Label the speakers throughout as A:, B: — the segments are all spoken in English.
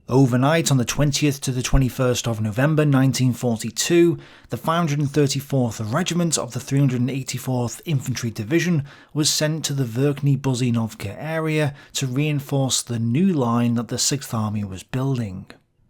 A: Overnight on the 20th to the 21st of November 1942, the 534th Regiment of the 384th Infantry Division was sent to the Verkhney-Buzinovka area to reinforce the new line that the 6th Army was building.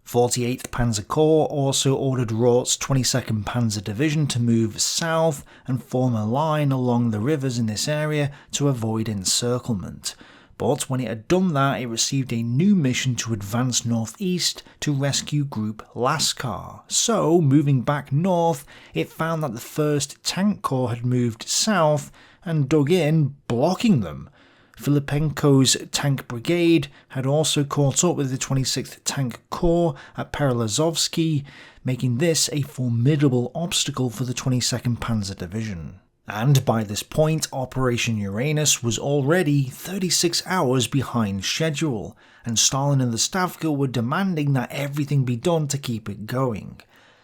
A: 48th Panzer Corps also ordered Roth's 22nd Panzer Division to move south and form a line along the rivers in this area to avoid encirclement. But when it had done that, it received a new mission to advance northeast to rescue Group Lascar. So, moving back north, it found that the 1st Tank Corps had moved south and dug in, blocking them. Filipenko's Tank Brigade had also caught up with the 26th Tank Corps at Perelazovsky, making this a formidable obstacle for the 22nd Panzer Division. And by this point, Operation Uranus was already 36 hours behind schedule, and Stalin and the Stavka were demanding that everything be done to keep it going.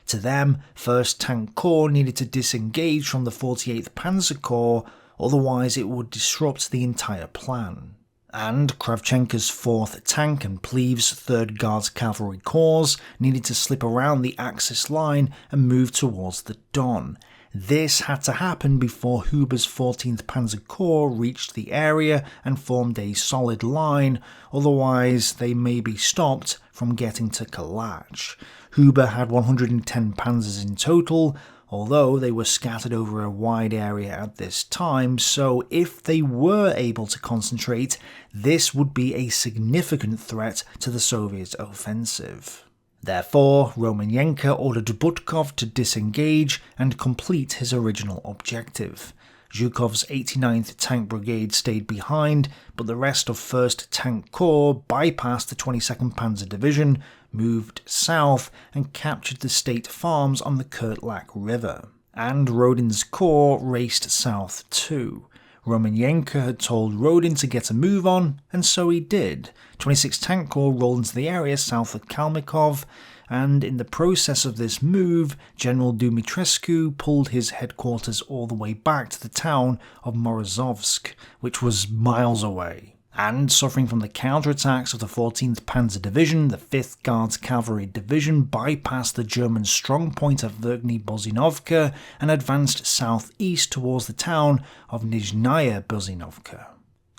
A: To them, 1st Tank Corps needed to disengage from the 48th Panzer Corps, otherwise it would disrupt the entire plan. And Kravchenko's 4th Tank and Plev's 3rd Guards Cavalry Corps needed to slip around the Axis line and move towards the Don. This had to happen before Huber's 14th Panzer Corps reached the area and formed a solid line, otherwise they may be stopped from getting to Kalach. Huber had 110 panzers in total, although they were scattered over a wide area at this time, so if they were able to concentrate, this would be a significant threat to the Soviet offensive. Therefore, Romanenko ordered Butkov to disengage and complete his original objective. Zhukov's 89th Tank Brigade stayed behind, but the rest of 1st Tank Corps bypassed the 22nd Panzer Division, moved south and captured the state farms on the Kirtlach River. And Rodin's corps raced south too. Romanenko had told Rodin to get a move on, and so he did. 26th Tank Corps rolled into the area south of Kalmykov, and in the process of this move, General Dumitrescu pulled his headquarters all the way back to the town of Morozovsk, which was miles away. And suffering from the counterattacks of the 14th Panzer Division, the 5th Guards Cavalry Division bypassed the German strongpoint of Verkhney-Buzinovka and advanced southeast towards the town of Nizhnaya Buzinovka.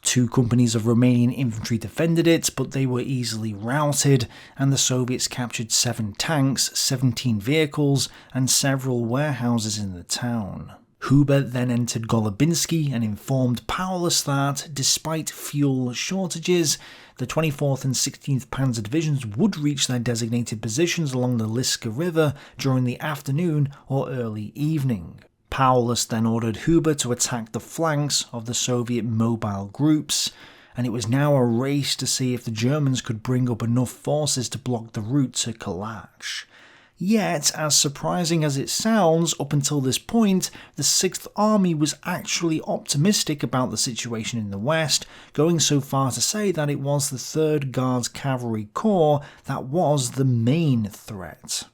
A: 2 companies of Romanian infantry defended it, but they were easily routed, and the Soviets captured 7 tanks, 17 vehicles, and several warehouses in the town. Huber then entered Golubinsky and informed Paulus that, despite fuel shortages, the 24th and 16th Panzer Divisions would reach their designated positions along the Liska River during the afternoon or early evening. Paulus then ordered Huber to attack the flanks of the Soviet mobile groups, and it was now a race to see if the Germans could bring up enough forces to block the route to Kalach. Yet, as surprising as it sounds, up until this point, the 6th Army was actually optimistic about the situation in the west, going so far to say that it was the 3rd Guards Cavalry Corps that was the main threat.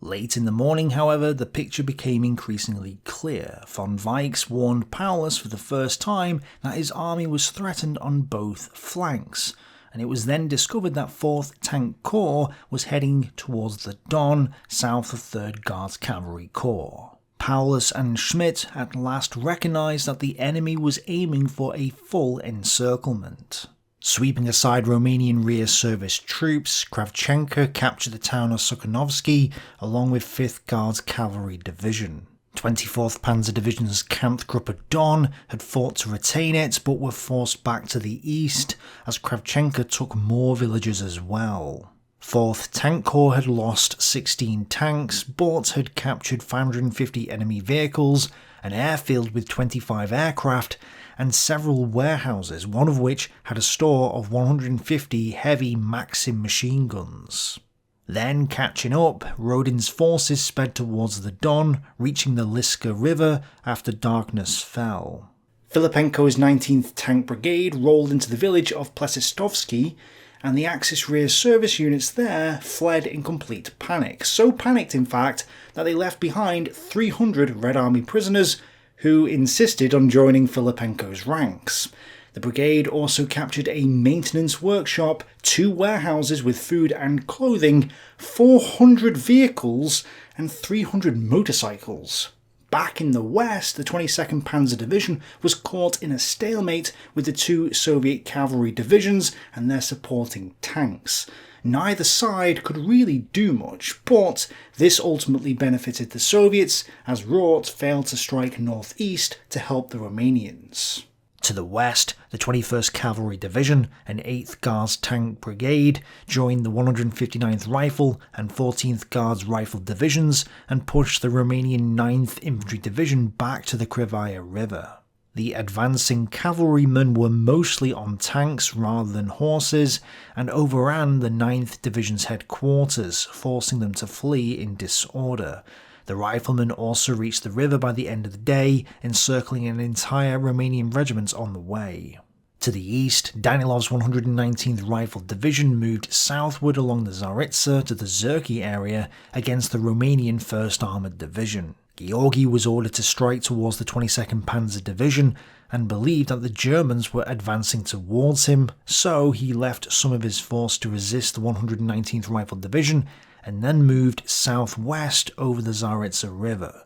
A: Late in the morning, however, the picture became increasingly clear. Von Weichs warned Paulus for the first time that his army was threatened on both flanks, and it was then discovered that 4th Tank Corps was heading towards the Don, south of 3rd Guards Cavalry Corps. Paulus and Schmidt at last recognised that the enemy was aiming for a full encirclement. Sweeping aside Romanian rear service troops, Kravchenko captured the town of Sukhanovsky along with 5th Guards Cavalry Division. 24th Panzer Division's Kampfgruppe Don had fought to retain it, but were forced back to the east, as Kravchenko took more villages as well. 4th Tank Corps had lost 16 tanks, but had captured 550 enemy vehicles, an airfield with 25 aircraft, and several warehouses, one of which had a store of 150 heavy Maxim machine guns. Then, catching up, Rodin's forces sped towards the Don, reaching the Liska River after darkness fell. Filipenko's 19th Tank Brigade rolled into the village of Plesistovsky, and the Axis rear service units there fled in complete panic. So panicked, in fact, that they left behind 300 Red Army prisoners who insisted on joining Filipenko's ranks. The brigade also captured a maintenance workshop, 2 warehouses with food and clothing, 400 vehicles and 300 motorcycles. Back in the west, the 22nd Panzer Division was caught in a stalemate with the 2 Soviet cavalry divisions and their supporting tanks. Neither side could really do much, but this ultimately benefited the Soviets as Rort failed to strike northeast to help the Romanians. To the west, the 21st Cavalry Division and 8th Guards Tank Brigade joined the 159th Rifle and 14th Guards Rifle Divisions and pushed the Romanian 9th Infantry Division back to the Krivaya River. The advancing cavalrymen were mostly on tanks rather than horses and overran the 9th Division's headquarters, forcing them to flee in disorder. The riflemen also reached the river by the end of the day, encircling an entire Romanian regiment on the way. To the east, Danilov's 119th Rifle Division moved southward along the Zaritsa to the Zirki area against the Romanian 1st Armoured Division. Georgi was ordered to strike towards the 22nd Panzer Division and believed that the Germans were advancing towards him, so he left some of his force to resist the 119th Rifle Division and then moved southwest over the Zaritsa River.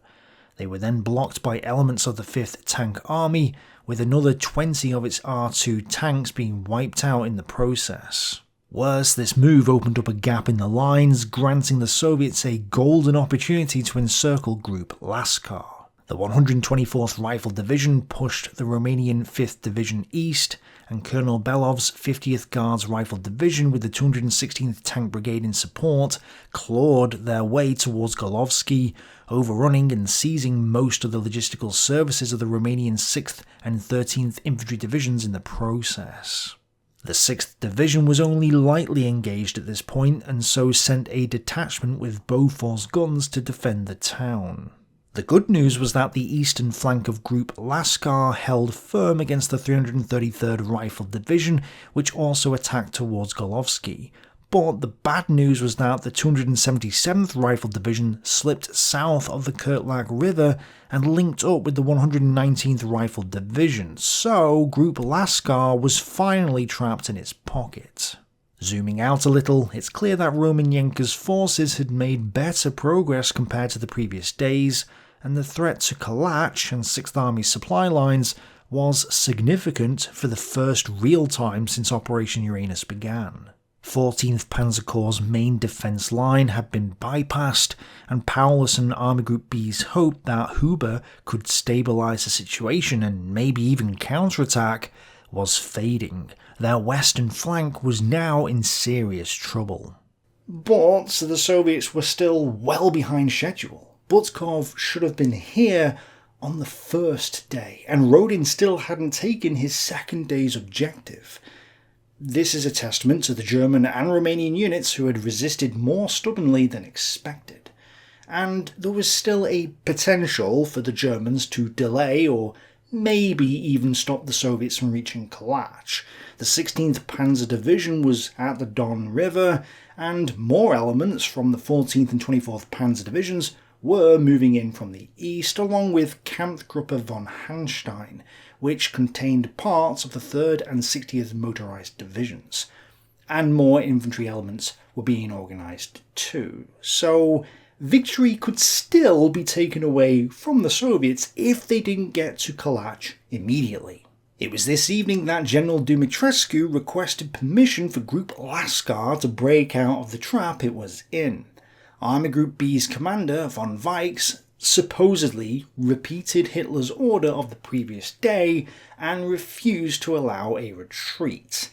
A: They were then blocked by elements of the 5th Tank Army, with another 20 of its R2 tanks being wiped out in the process. Worse, this move opened up a gap in the lines, granting the Soviets a golden opportunity to encircle Group Lascar. The 124th Rifle Division pushed the Romanian 5th Division east, and Colonel Belov's 50th Guards Rifle Division with the 216th Tank Brigade in support clawed their way towards Golovsky, overrunning and seizing most of the logistical services of the Romanian 6th and 13th Infantry Divisions in the process. The 6th Division was only lightly engaged at this point and so sent a detachment with Bofors guns to defend the town. The good news was that the eastern flank of Group Lascar held firm against the 333rd Rifle Division, which also attacked towards Golovsky. But the bad news was that the 277th Rifle Division slipped south of the Kirtlag River and linked up with the 119th Rifle Division, so Group Lascar was finally trapped in its pocket. Zooming out a little, it's clear that Romanenko's forces had made better progress compared to the previous days, and the threat to Kalach and 6th Army's supply lines was significant for the first real time since Operation Uranus began. 14th Panzer Corps' main defence line had been bypassed, and Paulus and Army Group B's hope that Huber could stabilise the situation and maybe even counterattack was fading. Their western flank was now in serious trouble. But the Soviets were still well behind schedule. Butkov should have been here on the first day, and Rodin still hadn't taken his second day's objective. This is a testament to the German and Romanian units who had resisted more stubbornly than expected. And there was still a potential for the Germans to delay or maybe even stop the Soviets from reaching Kalach. The 16th Panzer Division was at the Don River, and more elements from the 14th and 24th Panzer Divisions were moving in from the east, along with Kampfgruppe von Hanstein, which contained parts of the 3rd and 60th Motorised Divisions. And more infantry elements were being organised too. So victory could still be taken away from the Soviets if they didn't get to Kalach immediately. It was this evening that General Dumitrescu requested permission for Group Lascar to break out of the trap it was in. Army Group B's commander, von Weichs, supposedly repeated Hitler's order of the previous day and refused to allow a retreat.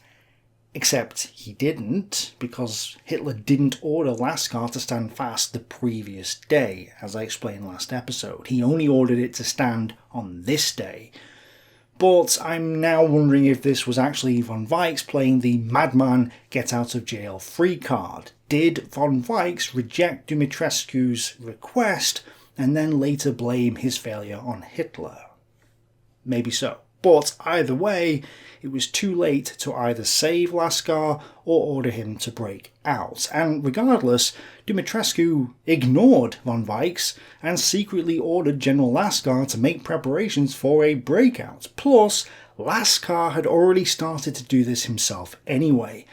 A: Except he didn't, because Hitler didn't order Lascar to stand fast the previous day, as I explained last episode. He only ordered it to stand on this day. But I'm now wondering if this was actually von Weichs playing the madman get out of jail free card. Did von Weichs reject Dumitrescu's request and then later blame his failure on Hitler? Maybe so. But either way, it was too late to either save Lascar or order him to break out. And regardless, Dumitrescu ignored von Weichs and secretly ordered General Lascar to make preparations for a breakout. Plus, Lascar had already started to do this himself anyway.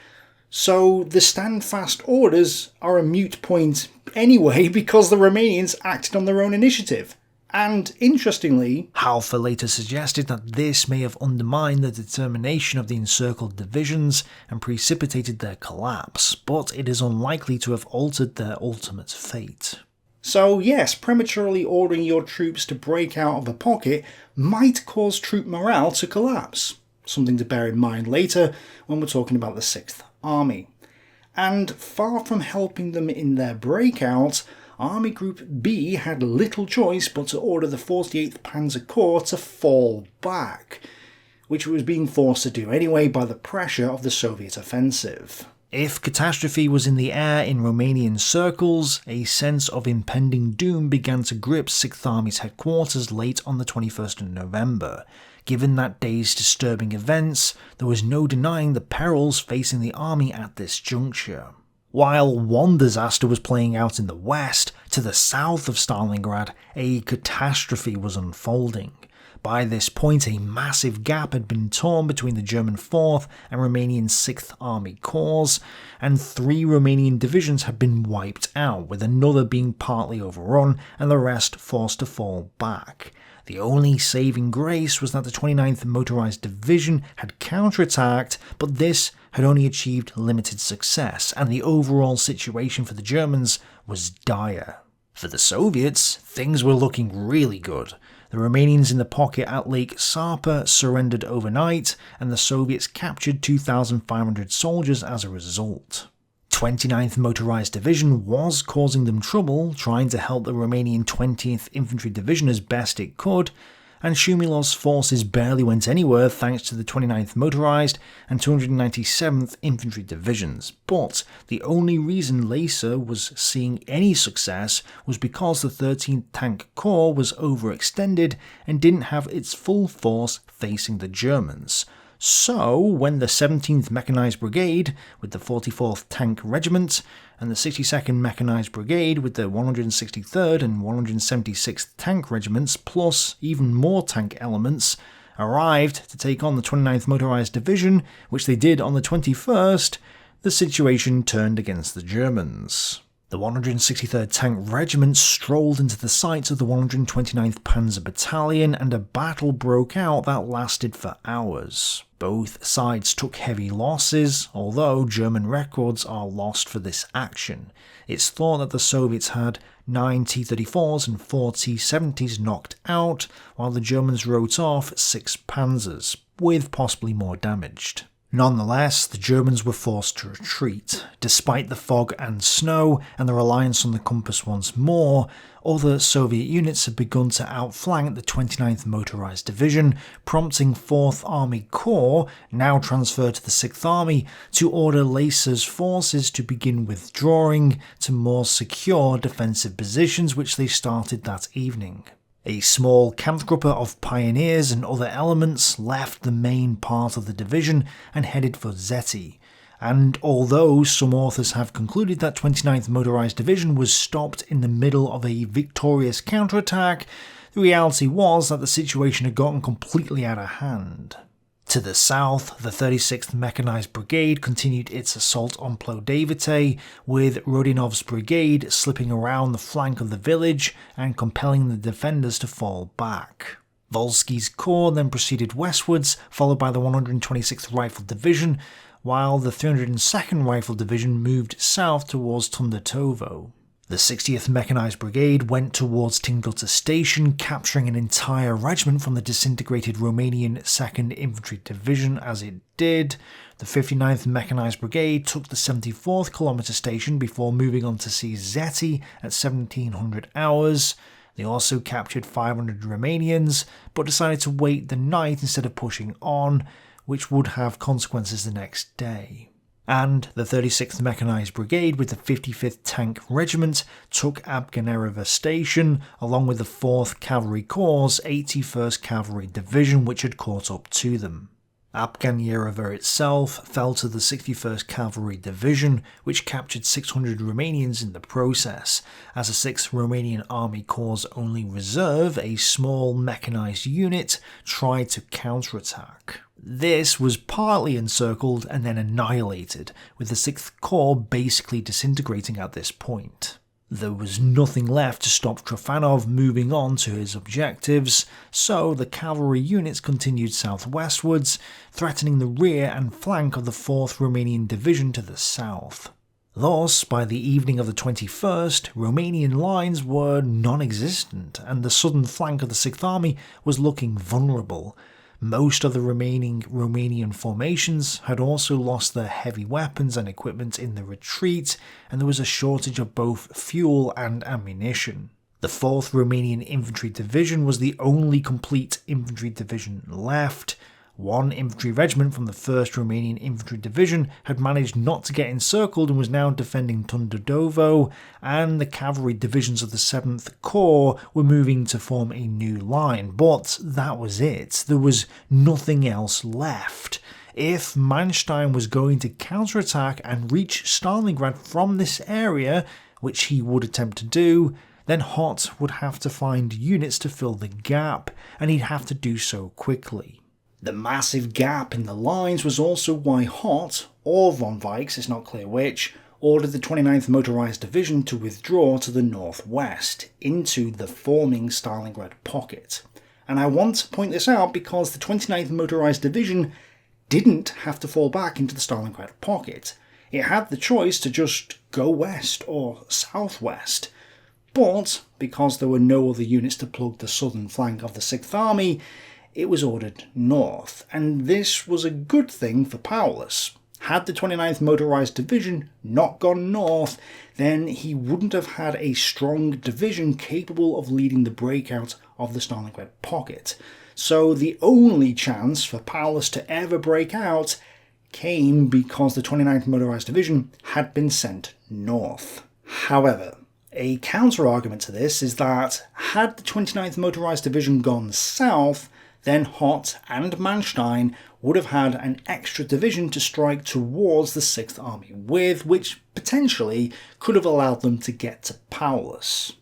A: So the stand-fast orders are a moot point anyway because the Romanians acted on their own initiative. And interestingly, Halfer later suggested that this may have undermined the determination of the encircled divisions and precipitated their collapse, but it is unlikely to have altered their ultimate fate. So yes, prematurely ordering your troops to break out of a pocket might cause troop morale to collapse, something to bear in mind later when we're talking about the 6th Army. And far from helping them in their breakout, Army Group B had little choice but to order the 48th Panzer Corps to fall back, which it was being forced to do anyway by the pressure of the Soviet offensive. If catastrophe was in the air in Romanian circles, a sense of impending doom began to grip 6th Army's headquarters late on the 21st of November. Given that day's disturbing events, there was no denying the perils facing the army at this juncture. While one disaster was playing out in the west, to the south of Stalingrad, a catastrophe was unfolding. By this point, a massive gap had been torn between the German 4th and Romanian 6th Army Corps, and 3 Romanian divisions had been wiped out, with another being partly overrun and the rest forced to fall back. The only saving grace was that the 29th Motorised Division had counterattacked, but this had only achieved limited success, and the overall situation for the Germans was dire. For the Soviets, things were looking really good. The Romanians in the pocket at Lake Sarpa surrendered overnight, and the Soviets captured 2,500 soldiers as a result. 29th Motorised Division was causing them trouble, trying to help the Romanian 20th Infantry Division as best it could, and Shumilov's forces barely went anywhere thanks to the 29th Motorised and 297th Infantry Divisions. But the only reason Laser was seeing any success was because the 13th Tank Corps was overextended and didn't have its full force facing the Germans. So, when the 17th Mechanised Brigade, with the 44th Tank Regiment, and the 62nd Mechanised Brigade, with the 163rd and 176th Tank Regiments, plus even more tank elements, arrived to take on the 29th Motorised Division, which they did on the 21st, the situation turned against the Germans. The 163rd Tank Regiment strolled into the sights of the 129th Panzer Battalion, and a battle broke out that lasted for hours. Both sides took heavy losses, although German records are lost for this action. It's thought that the Soviets had 9 T-34s and 4 T-70s knocked out, while the Germans wrote off 6 Panzers, with possibly more damaged. Nonetheless, the Germans were forced to retreat. Despite the fog and snow, and the reliance on the compass once more, other Soviet units had begun to outflank the 29th Motorised Division, prompting 4th Army Corps, now transferred to the 6th Army, to order Laser's forces to begin withdrawing to more secure defensive positions, which they started that evening. A small Kampfgruppe of pioneers and other elements left the main part of the division and headed for Zeti. And although some authors have concluded that 29th Motorised Division was stopped in the middle of a victorious counterattack, the reality was that the situation had gotten completely out of hand. To the south, the 36th Mechanised Brigade continued its assault on Plodavite, with Rodinov's brigade slipping around the flank of the village and compelling the defenders to fall back. Volsky's corps then proceeded westwards, followed by the 126th Rifle Division, while the 302nd Rifle Division moved south towards Tundatovo. The 60th Mechanised Brigade went towards Tingota Station, capturing an entire regiment from the disintegrated Romanian 2nd Infantry Division as it did. The 59th Mechanised Brigade took the 74th Kilometre Station before moving on to see Zeti at 1700 hours. They also captured 500 Romanians, but decided to wait the night instead of pushing on, which would have consequences the next day. and the 36th Mechanized Brigade with the 55th Tank Regiment took Abganeriva Station, along with the 4th Cavalry Corps' 81st Cavalry Division, which had caught up to them. Abganeriva itself fell to the 61st Cavalry Division, which captured 600 Romanians in the process, as the 6th Romanian Army Corps' only reserve, a small mechanized unit, tried to counterattack. This was partly encircled and then annihilated, with the 6th Corps basically disintegrating at this point. There was nothing left to stop Trofanov moving on to his objectives, so the cavalry units continued southwestwards, threatening the rear and flank of the 4th Romanian Division to the south. Thus, by the evening of the 21st, Romanian lines were non-existent, and the southern flank of the 6th Army was looking vulnerable. Most of the remaining Romanian formations had also lost their heavy weapons and equipment in the retreat, and there was a shortage of both fuel and ammunition. The 4th Romanian Infantry Division was the only complete infantry division left. One infantry regiment from the 1st Romanian Infantry Division had managed not to get encircled and was now defending Tundodovo, and the cavalry divisions of the 7th Corps were moving to form a new line, but that was it. There was nothing else left. If Manstein was going to counterattack and reach Stalingrad from this area, which he would attempt to do, then Hott would have to find units to fill the gap, and he'd have to do so quickly. The massive gap in the lines was also why Hott, or von Weichs, it's not clear which, ordered the 29th Motorised Division to withdraw to the northwest, into the forming Stalingrad pocket. And I want to point this out because the 29th Motorised Division didn't have to fall back into the Stalingrad pocket. It had the choice to just go west or southwest. But, because there were no other units to plug the southern flank of the 6th Army, it was ordered north, and this was a good thing for Paulus. Had the 29th Motorised Division not gone north, then he wouldn't have had a strong division capable of leading the breakout of the Stalingrad pocket. So the only chance for Paulus to ever break out came because the 29th Motorised Division had been sent north. However, a counter-argument to this is that had the 29th Motorised Division gone south, then Hott and Manstein would have had an extra division to strike towards the 6th Army with, which potentially could have allowed them to get to Paulus.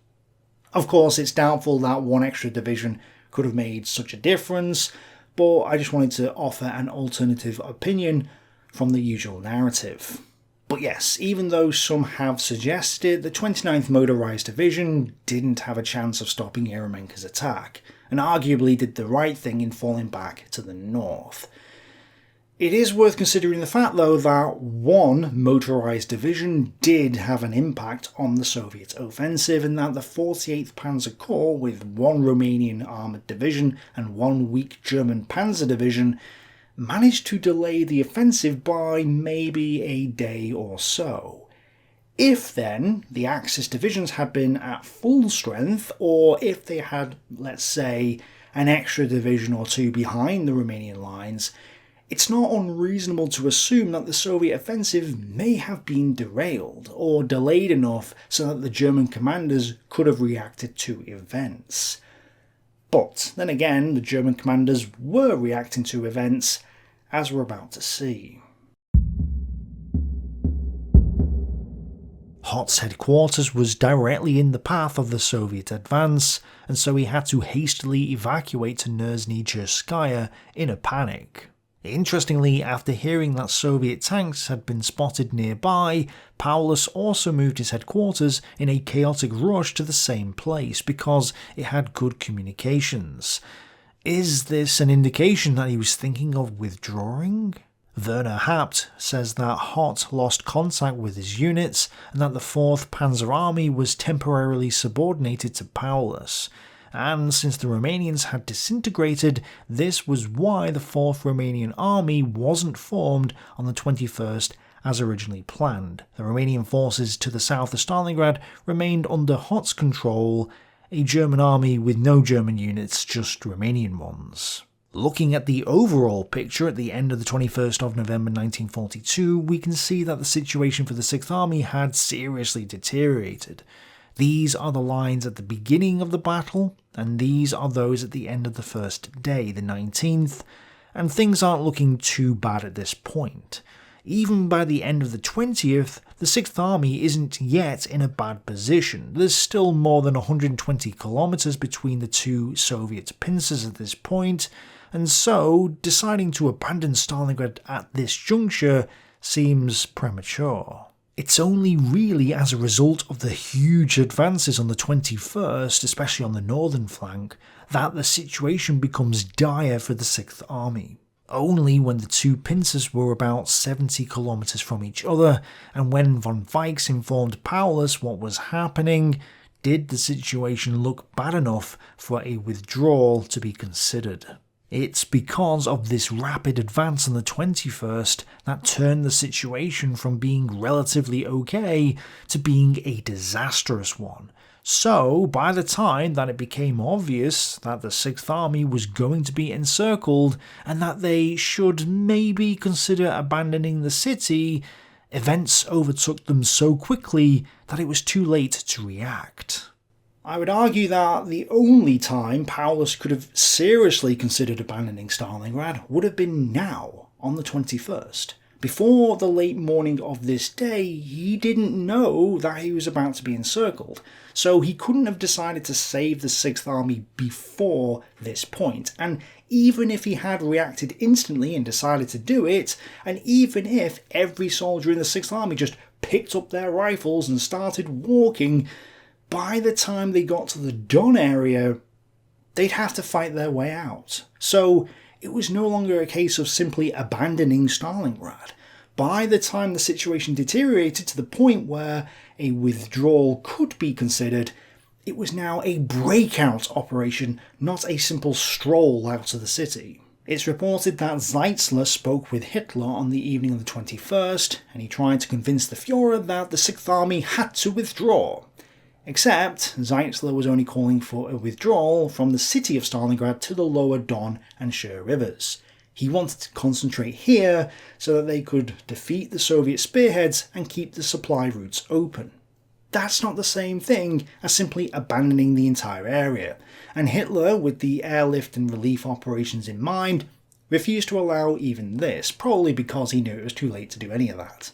A: Of course, it's doubtful that one extra division could have made such a difference, but I just wanted to offer an alternative opinion from the usual narrative. But yes, even though some have suggested the 29th Motorised Division didn't have a chance of stopping Eremenko's attack, and arguably did the right thing in falling back to the north. It is worth considering the fact though that one motorised division did have an impact on the Soviet offensive, and that the 48th Panzer Corps, with one Romanian armoured division and one weak German Panzer division, managed to delay the offensive by maybe a day or so. If then the Axis divisions had been at full strength, or if they had, let's say, an extra division or two behind the Romanian lines, it's not unreasonable to assume that the Soviet offensive may have been derailed or delayed enough so that the German commanders could have reacted to events. But then again, the German commanders were reacting to events, as we're about to see. Hott's headquarters was directly in the path of the Soviet advance, and so he had to hastily evacuate to Nizhny Cherskaya in a panic. Interestingly, after hearing that Soviet tanks had been spotted nearby, Paulus also moved his headquarters in a chaotic rush to the same place because it had good communications. Is this an indication that he was thinking of withdrawing? Werner Hapt says that Hott lost contact with his units and that the 4th Panzer Army was temporarily subordinated to Paulus. And since the Romanians had disintegrated, this was why the 4th Romanian Army wasn't formed on the 21st as originally planned. The Romanian forces to the south of Stalingrad remained under Hott's control, a German army with no German units, just Romanian ones. Looking at the overall picture at the end of the 21st of November 1942, we can see that the situation for the 6th Army had seriously deteriorated. These are the lines at the beginning of the battle, and these are those at the end of the first day, the 19th, and things aren't looking too bad at this point. Even by the end of the 20th, the 6th Army isn't yet in a bad position. There's still more than 120 kilometers between the two Soviet pincers at this point, and so deciding to abandon Stalingrad at this juncture seems premature. It's only really as a result of the huge advances on the 21st, especially on the northern flank, that the situation becomes dire for the 6th Army. Only when the two pincers were about 70 kilometers from each other, and when von Weichs informed Paulus what was happening, did the situation look bad enough for a withdrawal to be considered. It's because of this rapid advance on the 21st that turned the situation from being relatively okay to being a disastrous one. So, by the time that it became obvious that the 6th Army was going to be encircled and that they should maybe consider abandoning the city, events overtook them so quickly that it was too late to react. I would argue that the only time Paulus could have seriously considered abandoning Stalingrad would have been now, on the 21st. Before the late morning of this day, he didn't know that he was about to be encircled, so he couldn't have decided to save the 6th Army before this point. And even if he had reacted instantly and decided to do it, and even if every soldier in the 6th Army just picked up their rifles and started walking, by the time they got to the Don area, they'd have to fight their way out. So it was no longer a case of simply abandoning Stalingrad. By the time the situation deteriorated to the point where a withdrawal could be considered, it was now a breakout operation, not a simple stroll out of the city. It's reported that Zeitzler spoke with Hitler on the evening of the 21st, and he tried to convince the Führer that the 6th Army had to withdraw. Except, Zeitzler was only calling for a withdrawal from the city of Stalingrad to the lower Don and Cher rivers. He wanted to concentrate here so that they could defeat the Soviet spearheads and keep the supply routes open. That's not the same thing as simply abandoning the entire area, and Hitler, with the airlift and relief operations in mind, refused to allow even this, probably because he knew it was too late to do any of that.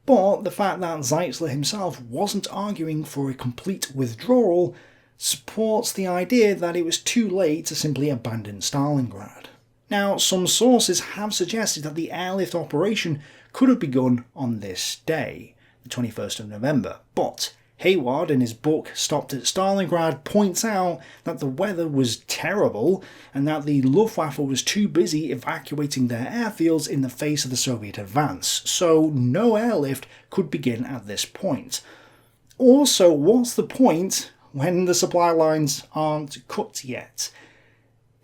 A: But the fact that Zeitzler himself wasn't arguing for a complete withdrawal supports the idea that it was too late to simply abandon Stalingrad. Now, some sources have suggested that the airlift operation could have begun on this day, the 21st of November, but Hayward, in his book Stopped at Stalingrad, points out that the weather was terrible and that the Luftwaffe was too busy evacuating their airfields in the face of the Soviet advance, so no airlift could begin at this point. Also, what's the point when the supply lines aren't cut yet?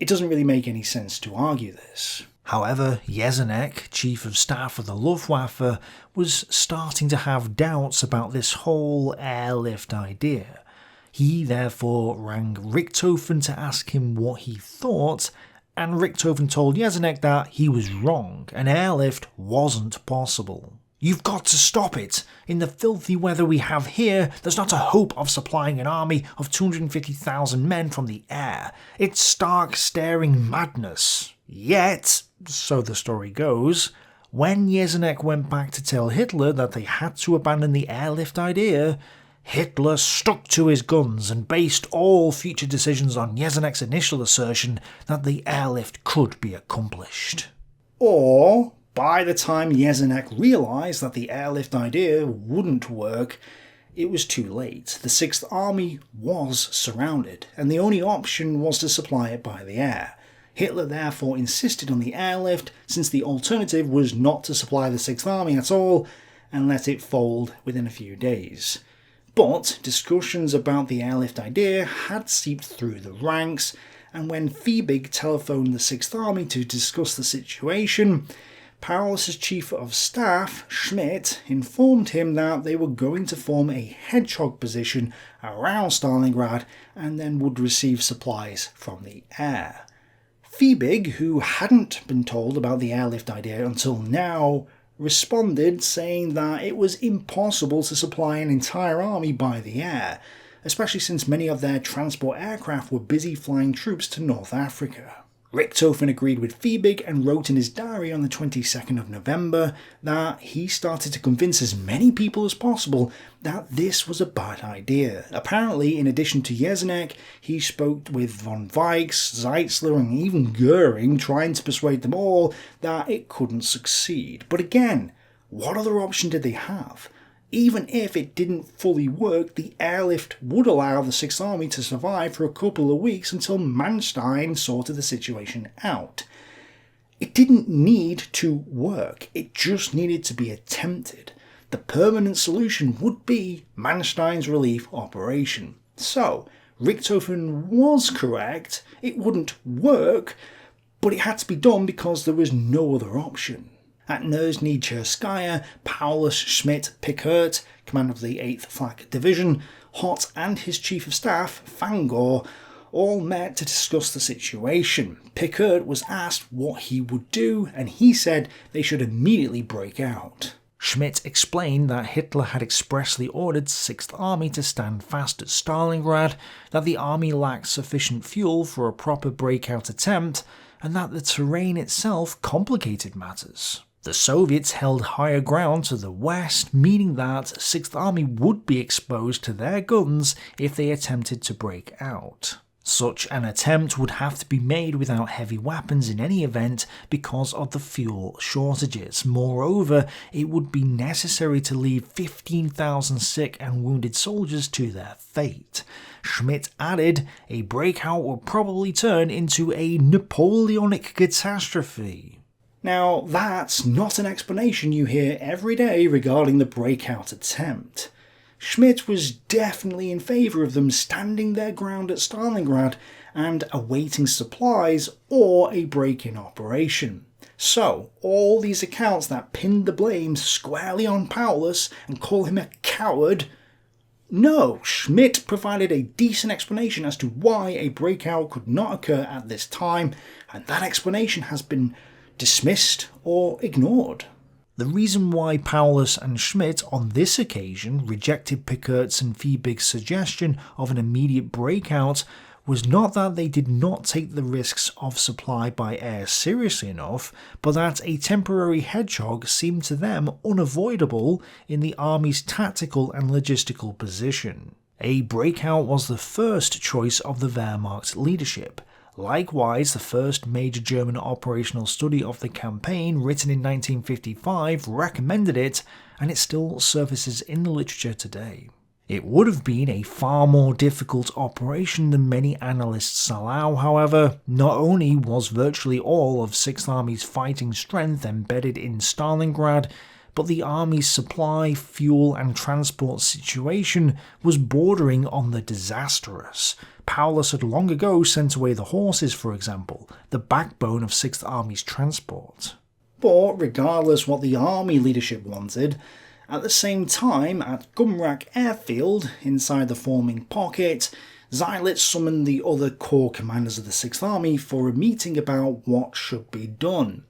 A: It doesn't really make any sense to argue this. However, Jesenek, Chief of Staff of the Luftwaffe, was starting to have doubts about this whole airlift idea. He therefore rang Richthofen to ask him what he thought, and Richthofen told Jesenek that he was wrong, an airlift wasn't possible. "You've got to stop it. In the filthy weather we have here, there's not a hope of supplying an army of 250,000 men from the air. It's stark, staring madness." Yet, so the story goes, when Jesenek went back to tell Hitler that they had to abandon the airlift idea, Hitler stuck to his guns and based all future decisions on Jesenek's initial assertion that the airlift could be accomplished. Or, by the time Jesenek realised that the airlift idea wouldn't work, it was too late. The 6th Army was surrounded, and the only option was to supply it by the air. Hitler therefore insisted on the airlift, since the alternative was not to supply the 6th Army at all, and let it fold within a few days. But discussions about the airlift idea had seeped through the ranks, and when Fiebig telephoned the 6th Army to discuss the situation, Paulus' Chief of Staff, Schmidt, informed him that they were going to form a hedgehog position around Stalingrad and then would receive supplies from the air. Fiebig, who hadn't been told about the airlift idea until now, responded saying that it was impossible to supply an entire army by the air, especially since many of their transport aircraft were busy flying troops to North Africa. Richthofen agreed with Fiebig and wrote in his diary on the 22nd of November that he started to convince as many people as possible that this was a bad idea. Apparently, in addition to Jesenek, he spoke with von Weichs, Zeitzler and even Goering, trying to persuade them all that it couldn't succeed. But again, what other option did they have? Even if it didn't fully work, the airlift would allow the 6th Army to survive for a couple of weeks until Manstein sorted the situation out. It didn't need to work, it just needed to be attempted. The permanent solution would be Manstein's relief operation. So, Richthofen was correct, it wouldn't work, but it had to be done because there was no other option. At Nizhny Cherskaya, Paulus, Schmidt, Pickert, command of the 8th Flak Division, Hott and his Chief of Staff, Fangor, all met to discuss the situation. Pickert was asked what he would do, and he said they should immediately break out. Schmidt explained that Hitler had expressly ordered 6th Army to stand fast at Stalingrad, that the army lacked sufficient fuel for a proper breakout attempt, and that the terrain itself complicated matters. The Soviets held higher ground to the west, meaning that 6th Army would be exposed to their guns if they attempted to break out. Such an attempt would have to be made without heavy weapons in any event because of the fuel shortages. Moreover, it would be necessary to leave 15,000 sick and wounded soldiers to their fate. Schmidt added, a breakout would probably turn into a Napoleonic catastrophe. Now, that's not an explanation you hear every day regarding the breakout attempt. Schmidt was definitely in favour of them standing their ground at Stalingrad and awaiting supplies or a break-in operation. So, all these accounts that pinned the blame squarely on Paulus and call him a coward, no, Schmidt provided a decent explanation as to why a breakout could not occur at this time, and that explanation has been dismissed or ignored. The reason why Paulus and Schmidt on this occasion rejected Pickert's and Fiebig's suggestion of an immediate breakout was not that they did not take the risks of supply by air seriously enough, but that a temporary hedgehog seemed to them unavoidable in the army's tactical and logistical position. A breakout was the first choice of the Wehrmacht leadership. Likewise, the first major German operational study of the campaign, written in 1955, recommended it, and it still surfaces in the literature today. It would have been a far more difficult operation than many analysts allow, however. Not only was virtually all of 6th Army's fighting strength embedded in Stalingrad, but the army's supply, fuel and transport situation was bordering on the disastrous. Paulus had long ago sent away the horses, for example, the backbone of 6th Army's transport. But regardless what the army leadership wanted, at the same time, at Gumrak Airfield, inside the forming pocket, Seydlitz summoned the other corps commanders of the 6th Army for a meeting about what should be done.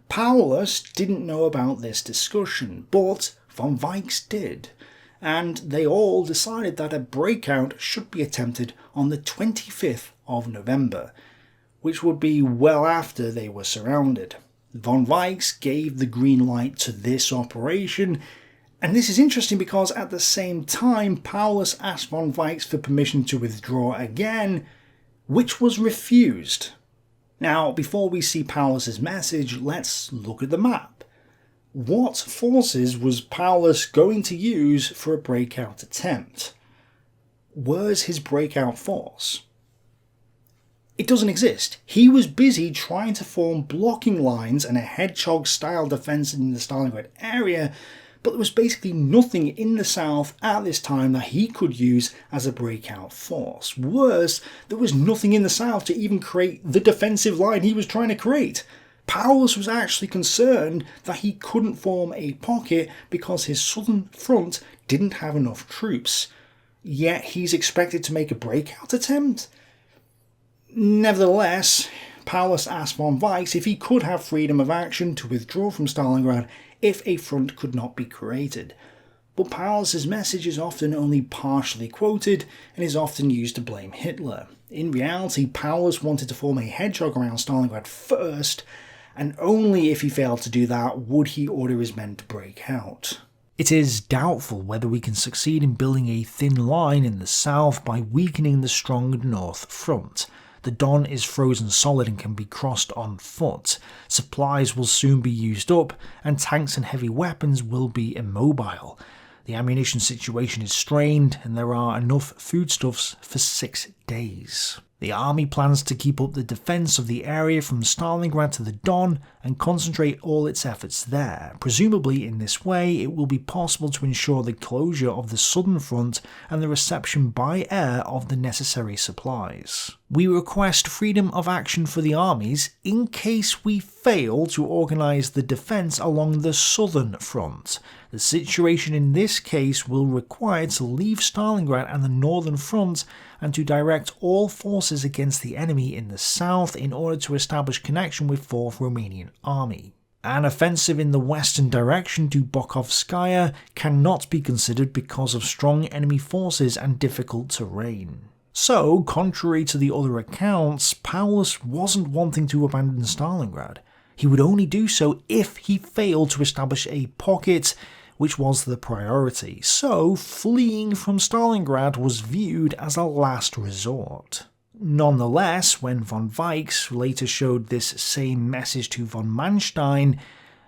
A: Paulus didn't know about this discussion, but von Weichs did, and they all decided that a breakout should be attempted on the 25th of November, which would be well after they were surrounded. Von Weichs gave the green light to this operation, and this is interesting because at the same time Paulus asked von Weichs for permission to withdraw again, which was refused. Now, before we see Paulus's message, let's look at the map. What forces was Paulus going to use for a breakout attempt? Where's his breakout force? It doesn't exist. He was busy trying to form blocking lines and a hedgehog-style defence in the Stalingrad area, but there was basically nothing in the south at this time that he could use as a breakout force. Worse, there was nothing in the south to even create the defensive line he was trying to create. Paulus was actually concerned that he couldn't form a pocket because his southern front didn't have enough troops. Yet he's expected to make a breakout attempt? Nevertheless, Paulus asked von Weichs if he could have freedom of action to withdraw from Stalingrad if a front could not be created. But Paulus's message is often only partially quoted and is often used to blame Hitler. In reality, Paulus wanted to form a hedgehog around Stalingrad first, and only if he failed to do that would he order his men to break out. It is doubtful whether we can succeed in building a thin line in the south by weakening the strong north front. The Don is frozen solid and can be crossed on foot. Supplies will soon be used up, and tanks and heavy weapons will be immobile. The ammunition situation is strained, and there are enough foodstuffs for 6 days. The army plans to keep up the defence of the area from Stalingrad to the Don and concentrate all its efforts there. Presumably in this way it will be possible to ensure the closure of the southern front and the reception by air of the necessary supplies. We request freedom of action for the armies in case we fail to organise the defence along the southern front. The situation in this case will require to leave Stalingrad and the northern front and to direct all forces against the enemy in the south in order to establish connection with 4th Romanian Army. An offensive in the western direction to Bokhovskaya cannot be considered because of strong enemy forces and difficult terrain. So, contrary to the other accounts, Paulus wasn't wanting to abandon Stalingrad. He would only do so if he failed to establish a pocket, which was the priority. So, fleeing from Stalingrad was viewed as a last resort. Nonetheless, when von Weichs later showed this same message to von Manstein,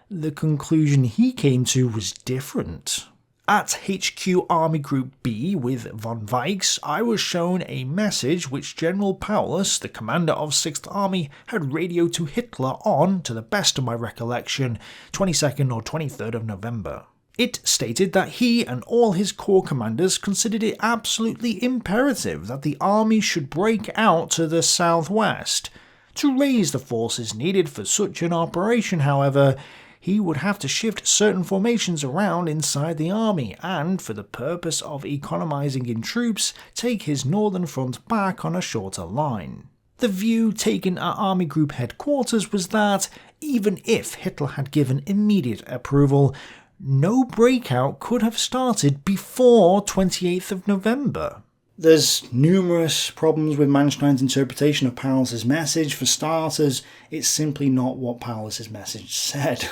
A: the conclusion he came to was different. At HQ Army Group B with von Weichs, I was shown a message which General Paulus, the commander of 6th Army, had radioed to Hitler on, to the best of my recollection, 22nd or 23rd of November. It stated that he and all his corps commanders considered it absolutely imperative that the army should break out to the southwest. To raise the forces needed for such an operation, however, he would have to shift certain formations around inside the army and, for the purpose of economizing in troops, take his northern front back on a shorter line. The view taken at Army Group headquarters was that, even if Hitler had given immediate approval, no breakout could have started before 28th of November. There's numerous problems with Manstein's interpretation of Paulus's message. For starters, it's simply not what Paulus's message said.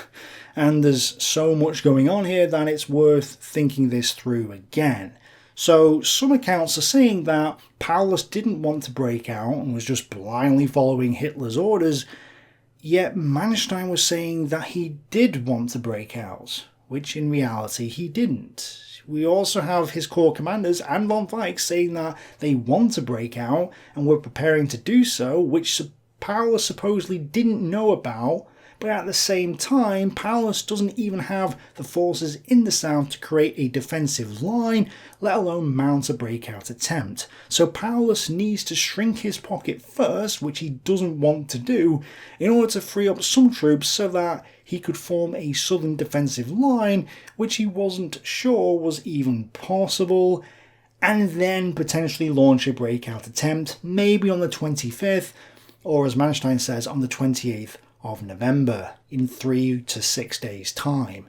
A: And there's so much going on here that it's worth thinking this through again. So some accounts are saying that Paulus didn't want to break out and was just blindly following Hitler's orders, yet Manstein was saying that he did want to break out, which in reality he didn't. We also have his corps commanders and von Weichs saying that they want to break out and were preparing to do so, which Paulus supposedly didn't know about, but at the same time Paulus doesn't even have the forces in the south to create a defensive line, let alone mount a breakout attempt. So Paulus needs to shrink his pocket first, which he doesn't want to do, in order to free up some troops so that he could form a southern defensive line, which he wasn't sure was even possible, and then potentially launch a breakout attempt, maybe on the 25th, or as Manstein says, on the 28th of November, in 3 to 6 days' time.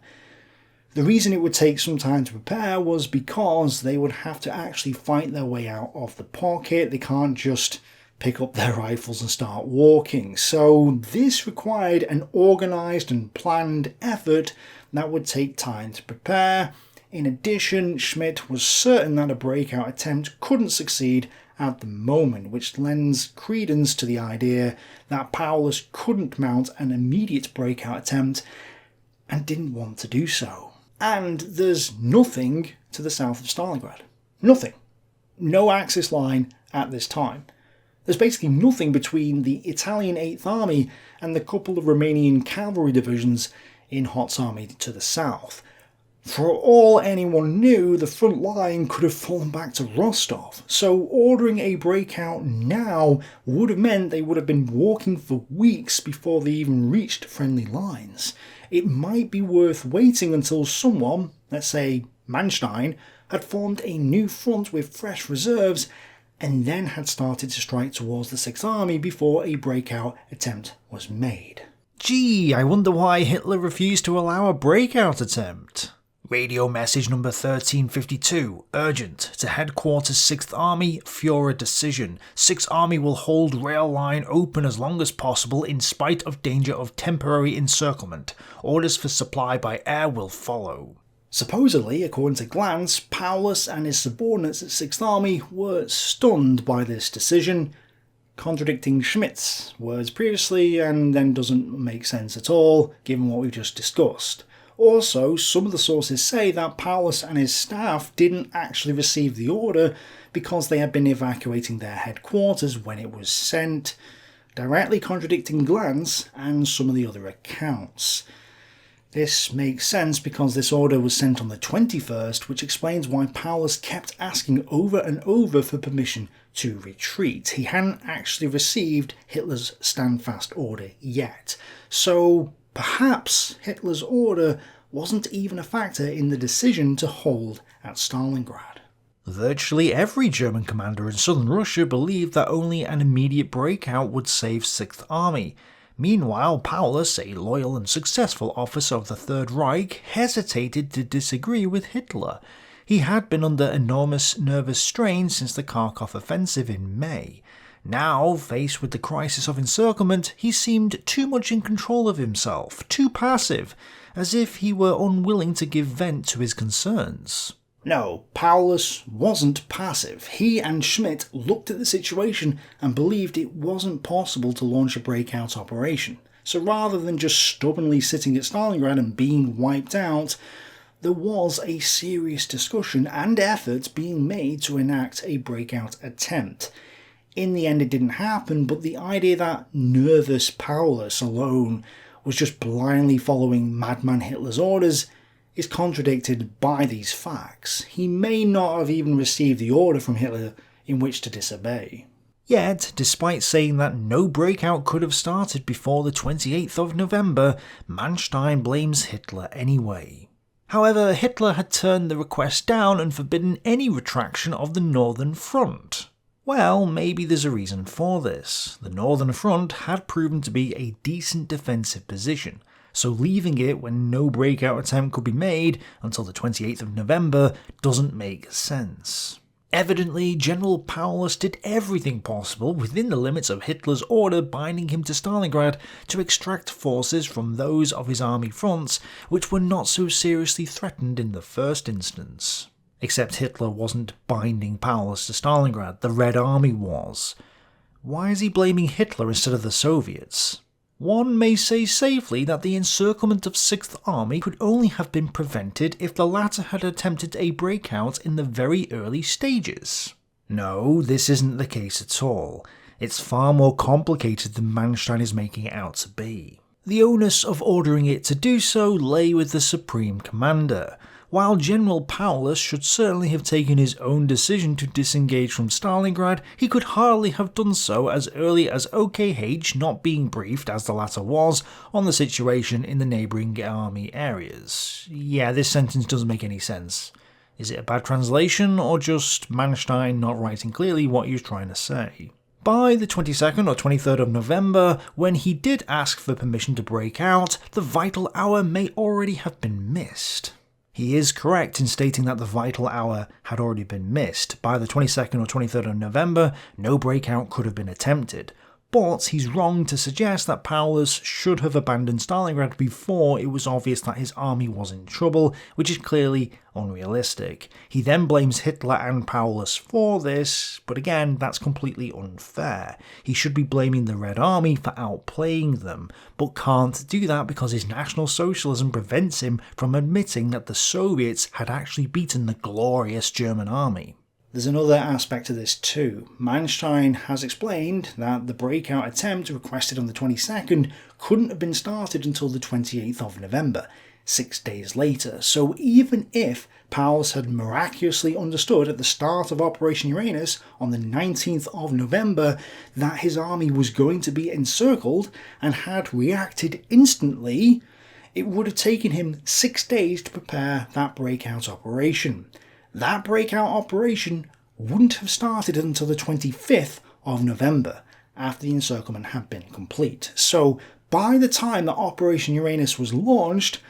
A: The reason it would take some time to prepare was because they would have to actually fight their way out of the pocket. They can't just pick up their rifles and start walking. So this required an organised and planned effort that would take time to prepare. In addition, Schmidt was certain that a breakout attempt couldn't succeed at the moment, which lends credence to the idea that Paulus couldn't mount an immediate breakout attempt and didn't want to do so. And there's nothing to the south of Stalingrad. Nothing. No Axis line at this time. There's basically nothing between the Italian 8th Army and the couple of Romanian cavalry divisions in Hoth's army to the south. For all anyone knew, the front line could have fallen back to Rostov, so ordering a breakout now would have meant they would have been walking for weeks before they even reached friendly lines. It might be worth waiting until someone, let's say Manstein, had formed a new front with fresh reserves, and then had started to strike towards the 6th Army before a breakout attempt was made. Gee, I wonder why Hitler refused to allow a breakout attempt. Radio message number 1352, urgent, to headquarters 6th Army, Führer decision. 6th Army will hold rail line open as long as possible in spite of danger of temporary encirclement. Orders for supply by air will follow. Supposedly, according to Glantz, Paulus and his subordinates at 6th Army were stunned by this decision, contradicting Schmidt's words previously and then doesn't make sense at all given what we've just discussed. Also, some of the sources say that Paulus and his staff didn't actually receive the order because they had been evacuating their headquarters when it was sent, directly contradicting Glantz and some of the other accounts. This makes sense because this order was sent on the 21st, which explains why Paulus kept asking over and over for permission to retreat. He hadn't actually received Hitler's standfast order yet, so perhaps Hitler's order wasn't even a factor in the decision to hold at Stalingrad. Virtually every German commander in southern Russia believed that only an immediate breakout would save 6th Army. Meanwhile, Paulus, a loyal and successful officer of the Third Reich, hesitated to disagree with Hitler. He had been under enormous nervous strain since the Kharkov offensive in May. Now, faced with the crisis of encirclement, he seemed too much in control of himself, too passive, as if he were unwilling to give vent to his concerns. No, Paulus wasn't passive. He and Schmidt looked at the situation and believed it wasn't possible to launch a breakout operation. So rather than just stubbornly sitting at Stalingrad and being wiped out, there was a serious discussion and effort being made to enact a breakout attempt. In the end it didn't happen, but the idea that nervous Paulus alone was just blindly following Madman Hitler's orders is contradicted by these facts. He may not have even received the order from Hitler in which to disobey. Yet, despite saying that no breakout could have started before the 28th of November, Manstein blames Hitler anyway. However, Hitler had turned the request down and forbidden any retraction of the Northern Front. Well, maybe there's a reason for this. The Northern Front had proven to be a decent defensive position, so leaving it when no breakout attempt could be made until the 28th of November doesn't make sense. Evidently, General Paulus did everything possible within the limits of Hitler's order binding him to Stalingrad to extract forces from those of his army fronts which were not so seriously threatened in the first instance. Except Hitler wasn't binding Paulus to Stalingrad, the Red Army was. Why is he blaming Hitler instead of the Soviets? One may say safely that the encirclement of 6th Army could only have been prevented if the latter had attempted a breakout in the very early stages. No, this isn't the case at all. It's far more complicated than Manstein is making it out to be. The onus of ordering it to do so lay with the Supreme Commander. While General Paulus should certainly have taken his own decision to disengage from Stalingrad, he could hardly have done so as early as OKH not being briefed, as the latter was, on the situation in the neighbouring army areas. Yeah, this sentence doesn't make any sense. Is it a bad translation, or just Manstein not writing clearly what he was trying to say? By the 22nd or 23rd of November, when he did ask for permission to break out, the vital hour may already have been missed. He is correct in stating that the vital hour had already been missed. By the 22nd or 23rd of November, no breakout could have been attempted. But he's wrong to suggest that Paulus should have abandoned Stalingrad before it was obvious that his army was in trouble, which is clearly unrealistic. He then blames Hitler and Paulus for this, but again, that's completely unfair. He should be blaming the Red Army for outplaying them, but can't do that because his National Socialism prevents him from admitting that the Soviets had actually beaten the glorious German army. There's another aspect to this too. Manstein has explained that the breakout attempt requested on the 22nd couldn't have been started until the 28th of November, 6 days later, so even if Paulus had miraculously understood at the start of Operation Uranus on the 19th of November that his army was going to be encircled and had reacted instantly, it would have taken him 6 days to prepare that breakout operation. That breakout operation wouldn't have started until the 25th of November, after the encirclement had been complete. So by the time that Operation Uranus was launched,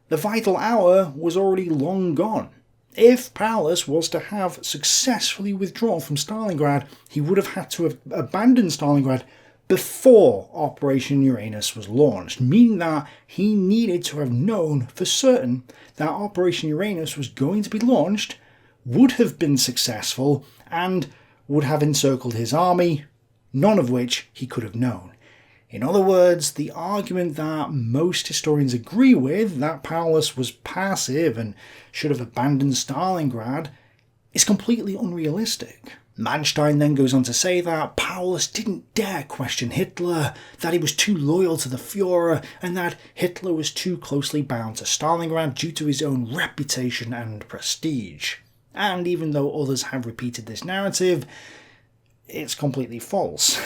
A: the vital hour was already long gone. If Paulus was to have successfully withdrawn from Stalingrad, he would have had to have abandoned Stalingrad before Operation Uranus was launched, meaning that he needed to have known for certain that Operation Uranus was going to be launched, would have been successful, and would have encircled his army, none of which he could have known. In other words, the argument that most historians agree with, that Paulus was passive and should have abandoned Stalingrad, is completely unrealistic. Manstein then goes on to say that Paulus didn't dare question Hitler, that he was too loyal to the Führer, and that Hitler was too closely bound to Stalingrad due to his own reputation and prestige. And even though others have repeated this narrative, it's completely false.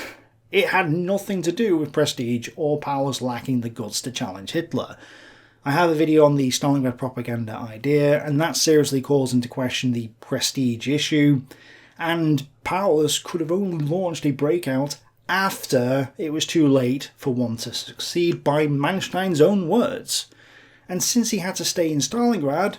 A: It had nothing to do with prestige or Paulus lacking the guts to challenge Hitler. I have a video on the Stalingrad propaganda idea, and that seriously calls into question the prestige issue, and Paulus could have only launched a breakout after it was too late for one to succeed, by Manstein's own words. And since he had to stay in Stalingrad,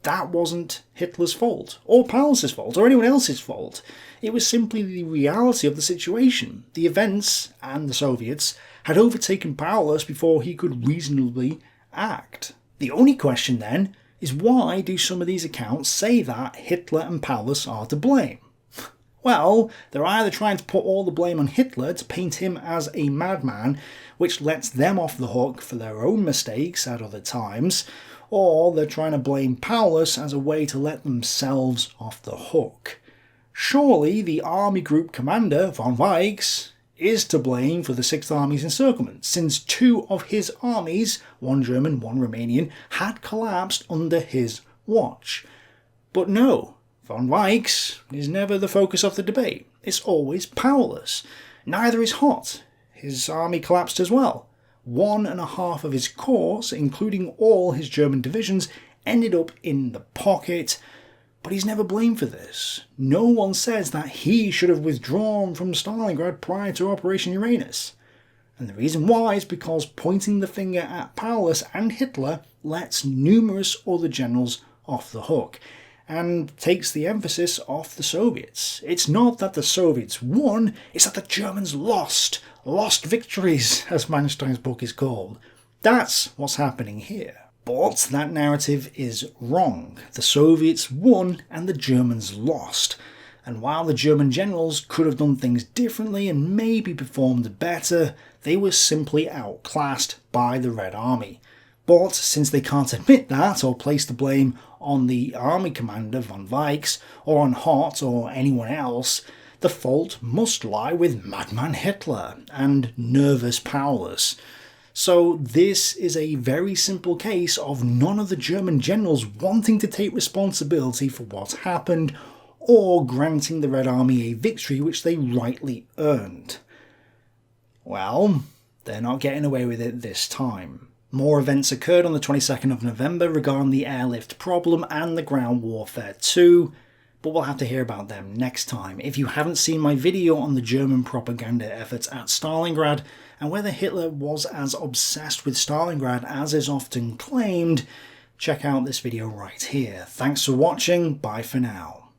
A: that wasn't Hitler's fault, or Paulus's fault, or anyone else's fault. It was simply the reality of the situation. The events, and the Soviets, had overtaken Paulus before he could reasonably act. The only question then is, why do some of these accounts say that Hitler and Paulus are to blame? Well, they're either trying to put all the blame on Hitler to paint him as a madman, which lets them off the hook for their own mistakes at other times, or they're trying to blame Paulus as a way to let themselves off the hook. Surely the army group commander, von Weichs, is to blame for the 6th Army's encirclement, since 2 of his armies, one German, one Romanian, had collapsed under his watch. But no, von Weichs is never the focus of the debate. It's always Paulus. Neither is Hott. His army collapsed as well. 1.5 of his corps, including all his German divisions, ended up in the pocket, but he's never blamed for this. No one says that he should have withdrawn from Stalingrad prior to Operation Uranus. And the reason why is because pointing the finger at Paulus and Hitler lets numerous other generals off the hook, and takes the emphasis off the Soviets. It's not that the Soviets won, it's that the Germans lost. Lost victories, as Manstein's book is called. That's what's happening here. But that narrative is wrong. The Soviets won and the Germans lost. And while the German generals could have done things differently and maybe performed better, they were simply outclassed by the Red Army. But since they can't admit that, or place the blame on the army commander von Weichs, or on Hott or anyone else, the fault must lie with madman Hitler and nervous Paulus. So this is a very simple case of none of the German generals wanting to take responsibility for what happened, or granting the Red Army a victory which they rightly earned. Well, they're not getting away with it this time. More events occurred on the 22nd of November regarding the airlift problem and the ground warfare too, but we'll have to hear about them next time. If you haven't seen my video on the German propaganda efforts at Stalingrad, and whether Hitler was as obsessed with Stalingrad as is often claimed, check out this video right here. Thanks for watching, bye for now.